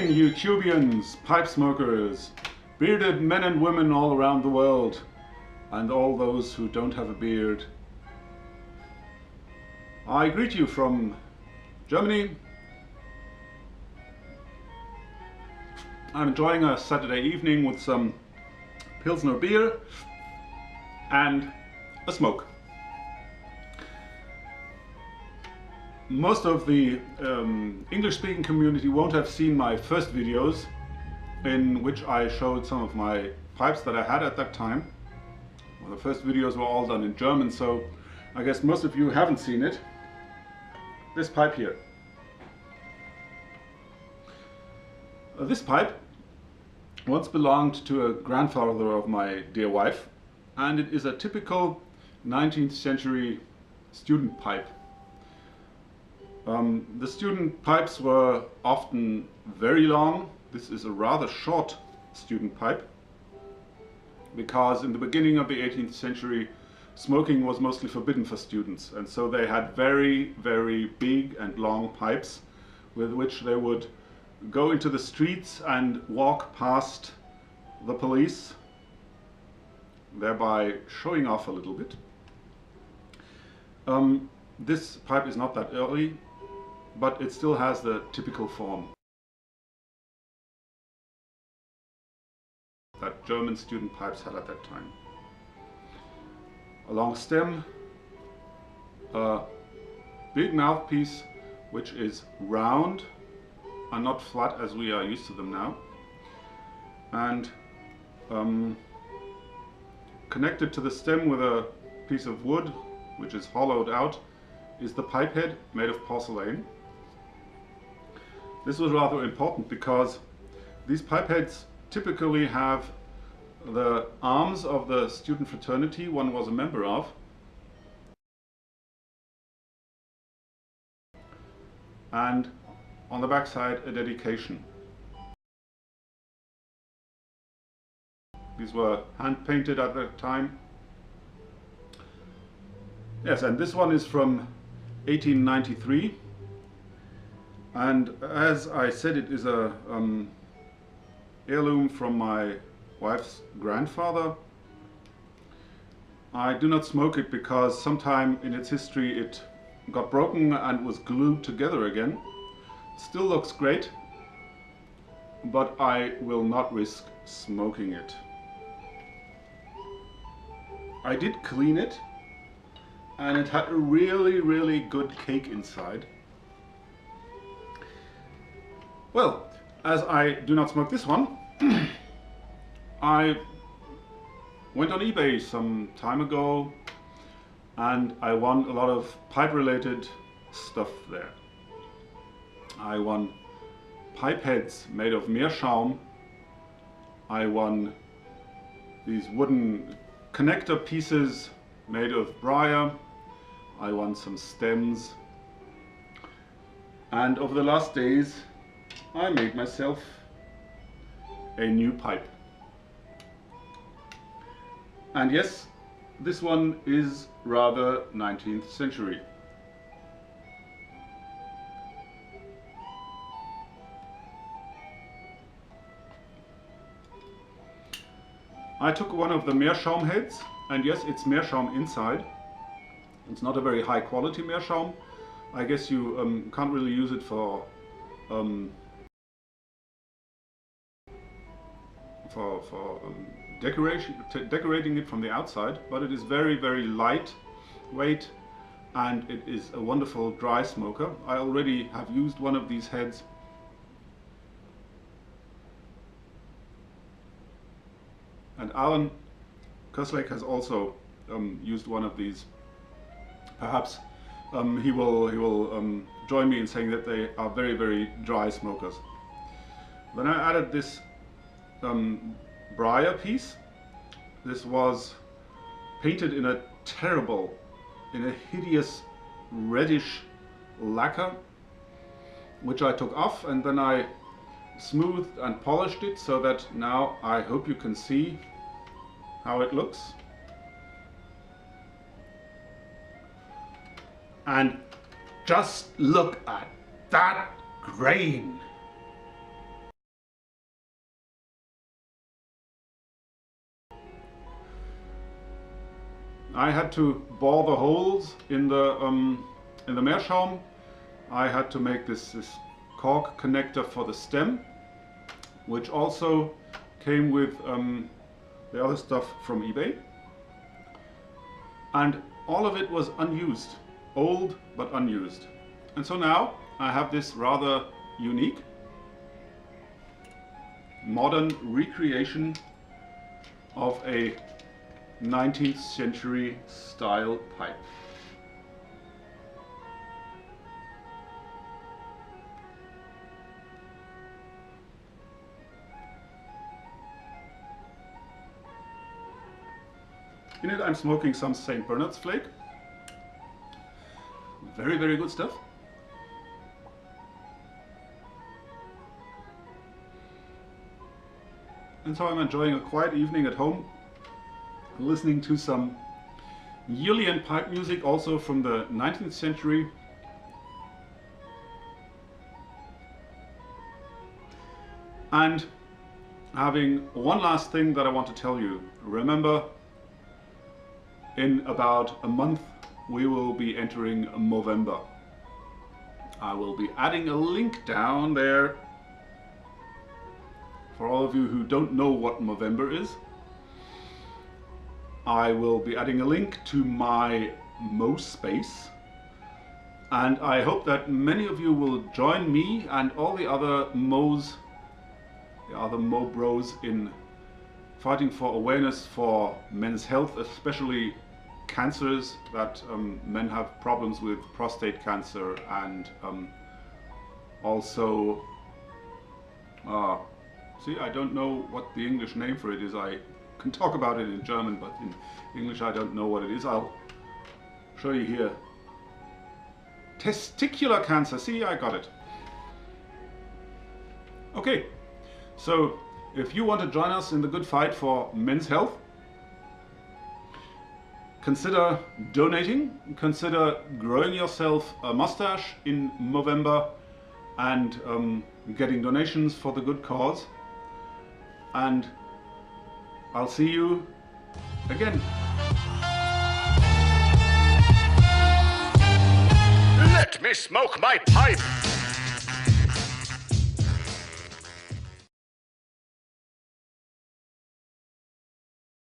morning, you Cubians, pipe smokers, bearded men and women all around the world, and all those who don't have a beard. I greet you from Germany. I'm enjoying a Saturday evening with some Pilsner beer and a smoke. Most of the English-speaking community won't have seen my first videos in which I showed some of my pipes that I had at that time. Well, the first videos were all done in German, so I guess most of you haven't seen it. This pipe here. This pipe once belonged to a grandfather of my dear wife, and it is a typical 19th century student pipe. The student pipes were often very long. This is a rather short student pipe, because in the beginning of the 18th century smoking was mostly forbidden for students, and so they had very, very big and long pipes with which they would go into the streets and walk past the police, thereby showing off a little bit. This pipe is not that early, but it still has the typical form that German student pipes had at that time. A long stem, a big mouthpiece which is round and not flat as we are used to them now, and connected to the stem with a piece of wood which is hollowed out is the pipe head made of porcelain. This was rather important because these pipe heads typically have the arms of the student fraternity one was a member of, and on the back side a dedication. These were hand painted at that time. Yes, and this one is from 1893, and as I said, it is a heirloom from my wife's grandfather. I do not smoke it because sometime in its history it got broken and was glued together again. It still looks great, but I will not risk smoking it. I did clean it, and it had a really, really good cake inside. Well, as I do not smoke this one, I went on eBay some time ago and I won a lot of pipe related stuff there. I won pipe heads made of Meerschaum. I won these wooden connector pieces made of briar. I won some stems, and over the last days I made myself a new pipe. And yes, this one is rather 19th century. I took one of the Meerschaum heads, and yes, it's Meerschaum inside. It's not a very high quality Meerschaum. I guess you can't really use it for decorating it from the outside, but it is very, very lightweight, and it is a wonderful dry smoker. I already have used one of these heads. And Alan Kerslake has also used one of these. Perhaps he will join me in saying that they are very, very dry smokers. Then I added this briar piece. This was painted in a hideous reddish lacquer, which I took off, and then I smoothed and polished it so that now I hope you can see how it looks. And just look at that grain. I had to bore the holes in the Meerschaum. I had to make this cork connector for the stem, which also came with the other stuff from eBay. And all of it was unused, old but unused. And so now I have this rather unique modern recreation of a 19th century style pipe. In it I'm smoking some St. Bernard's flake. Very, very good stuff. And so I'm enjoying a quiet evening at home, listening to some Julian pipe music, also from the 19th century. And having one last thing that I want to tell you. Remember, in about a month we will be entering Movember. I will be adding a link down there for all of you who don't know what Movember is. I will be adding a link to my MoSpace, and I hope that many of you will join me and all the other Mo bros in fighting for awareness for men's health, especially cancers, that men have problems with prostate cancer, and also see, I don't know what the English name for it is. I can talk about it in German, but in English I don't know what it is. I'll show you here. Testicular cancer. See, I got it. Okay, so if you want to join us in the good fight for men's health, consider donating, consider growing yourself a mustache in Movember, and getting donations for the good cause. And I'll see you again. Let me smoke my pipe!